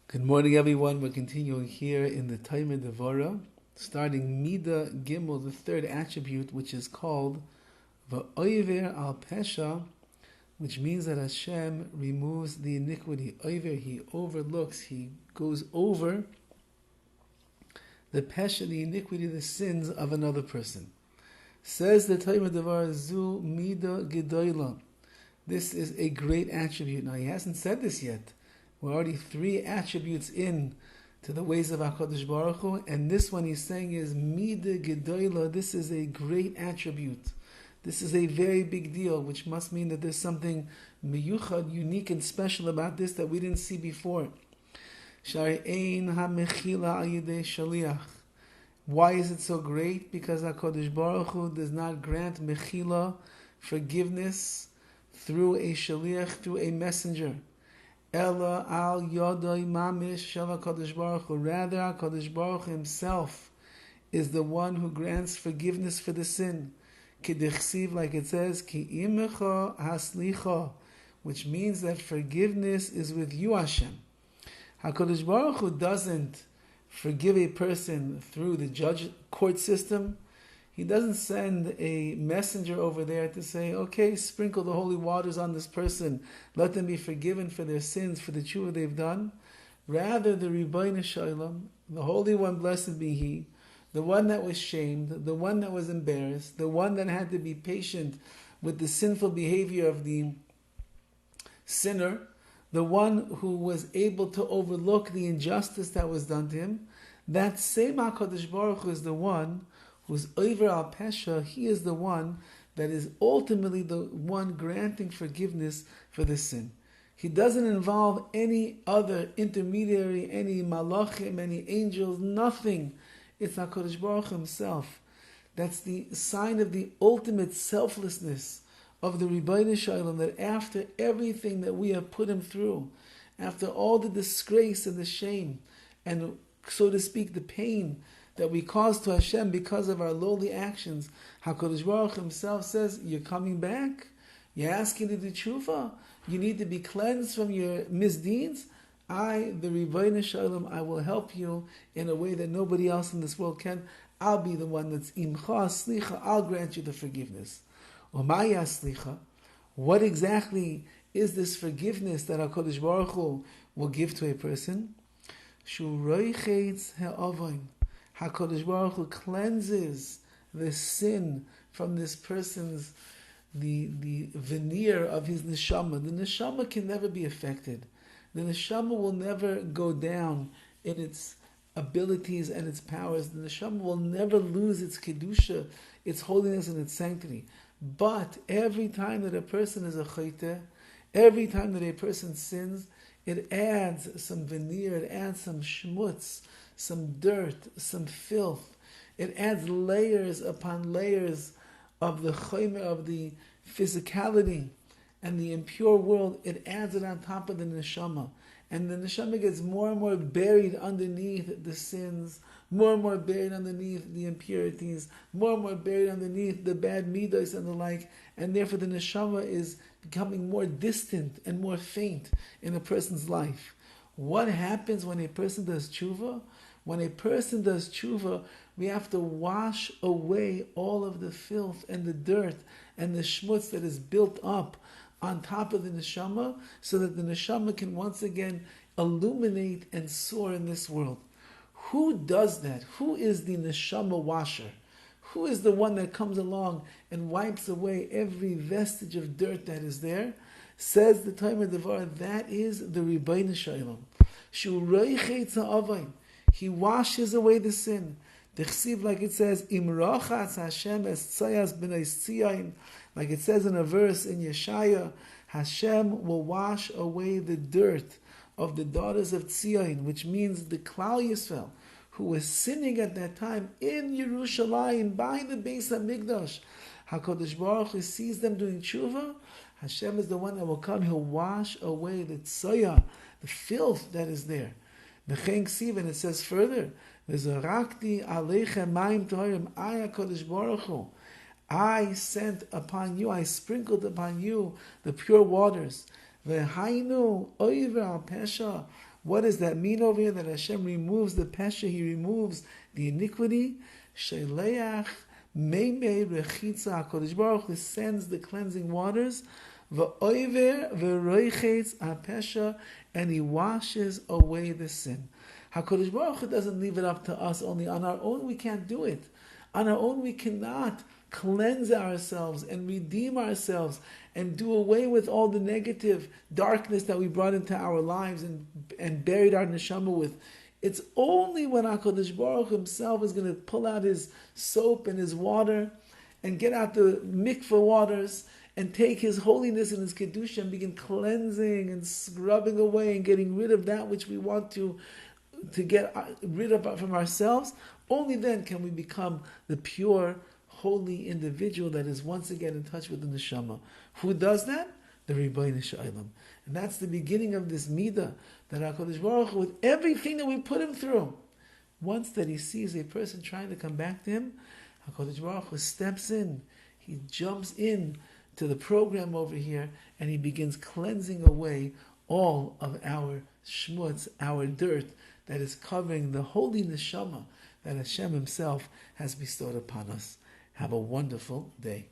Good morning, everyone. We're continuing here in the Taimah Devara, starting Mida Gimel, the third attribute, which is called V'oiver al Pesha, which means that Hashem removes the iniquity. Oiver, he overlooks, he goes over the Pesha, the iniquity, the sins of another person. Says the Taimah Devara, Zu Mida Gedoyla. This is a great attribute. Now, he hasn't said this yet. We're already 3 attributes in to the ways of HaKadosh Baruch Hu, and this one he's saying is Mida Gedoyla. This is a great attribute. This is a very big deal, which must mean that there's something miyuchad, unique and special about this that we didn't see before. Shari'ein ha-mechila al-yidei shaliach. Why is it so great? Because HaKadosh Baruch Hu does not grant mechila, forgiveness, through a shaliach, through a messenger. Ella al yodoi mamish shel HaKadosh Baruch Hu. Rather, HaKadosh Baruch Hu himself is the one who grants forgiveness for the sin. K'dichsiv, like it says, ki imecha haslicha, which means that forgiveness is with you, Hashem. HaKadosh Baruch Hu doesn't forgive a person through the judge court system. He doesn't send a messenger over there to say, okay, sprinkle the holy waters on this person. Let them be forgiven for their sins, for the tshuva they've done. Rather, the Rabbi Shalom, the Holy One, blessed be He, the one that was shamed, the one that was embarrassed, the one that had to be patient with the sinful behavior of the sinner, the one who was able to overlook the injustice that was done to him, that same HaKadosh Baruch Hu is the one who's over al pesha. He is the one that is ultimately the one granting forgiveness for the sin. He doesn't involve any other intermediary, any malachim, any angels, nothing. It's HaKadosh Baruch Hu himself. That's the sign of the ultimate selflessness of the Rabbi Shalom, that after everything that we have put him through, after all the disgrace and the shame, and so to speak, the pain that we cause to Hashem because of our lowly actions, HaKadosh Baruch Hu himself says, you're coming back? You're asking to do tshuva? You need to be cleansed from your misdeeds? I, the Rabbi Shalom, I will help you in a way that nobody else in this world can. I'll be the one that's imcha slicha. I'll grant you the forgiveness. Umaya slicha. What exactly is this forgiveness that HaKadosh Baruch Hu will give to a person? Shu roichetz ha'avoin. HaKadosh Baruch Hu cleanses the sin from this person's, the veneer of his neshama. The neshama can never be affected. The neshama will never go down in its abilities and its powers. The neshama will never lose its kedusha, its holiness and its sanctity. But every time that a person is a chayte, every time that a person sins, it adds some veneer, it adds some shmutz, some dirt, some filth. It adds layers upon layers of the chaymer, of the physicality and the impure world. It adds it on top of the neshama. And the neshama gets more and more buried underneath the sins, more and more buried underneath the impurities, more and more buried underneath the bad midos and the like. And therefore the neshama is becoming more distant and more faint in a person's life. What happens when a person does tshuva? When a person does tshuva, we have to wash away all of the filth and the dirt and the shmutz that is built up on top of the neshama, so that the neshama can once again illuminate and soar in this world. Who does that? Who is the neshama washer? Who is the one that comes along and wipes away every vestige of dirt that is there? Says the Taimah Devara, that is the Rabbi Shalom. Shu roichetz ha'avoin. He washes away the sin. Dechsiv, like it says, Imrachatz Hashem es tzayas b'nei Tzion, like it says in a verse in Yeshaya, Hashem will wash away the dirt of the daughters of Tzion, which means the Klal Yisrael, who was sinning at that time in Yerushalayim by the Beis HaMikdash. HaKadosh Baruch Hu sees them doing tshuva. Hashem is the one that will come. He'll wash away the tzayah, the filth that is there. V'chein ksiv, and it says further, V'zorakti aleichem mayim toharim, I HaKadosh Baruch Hu, I sent upon you, I sprinkled upon you the pure waters. V'hainu oiver al pesha, What does that mean over here? That Hashem removes the pesha, He removes the iniquity. Sheleach meimei rechitza, HaKadosh Baruch Hu sends the cleansing waters. V'oiver v'roichetz ha'pesha, and He washes away the sin. HaKadosh Baruch Hu doesn't leave it up to us only. On our own we can't do it. On our own we cannot cleanse ourselves and redeem ourselves and do away with all the negative darkness that we brought into our lives and buried our neshama with. It's only when HaKadosh Baruch Hu Himself is going to pull out His soap and His water and get out the mikveh waters and take His holiness and His kedusha and begin cleansing and scrubbing away and getting rid of that which we want to get rid of from ourselves. Only then can we become the pure, holy individual that is once again in touch with the neshama. Who does that? The Rabbi Shalom. And that's the beginning of this midah, that HaKadosh Baruch Hu, with everything that we put him through, once that he sees a person trying to come back to him, HaKadosh Baruch Hu steps in, he jumps in to the program over here, and he begins cleansing away all of our shmutz, our dirt, that is covering the holy neshama that Hashem Himself has bestowed upon us. Have a wonderful day.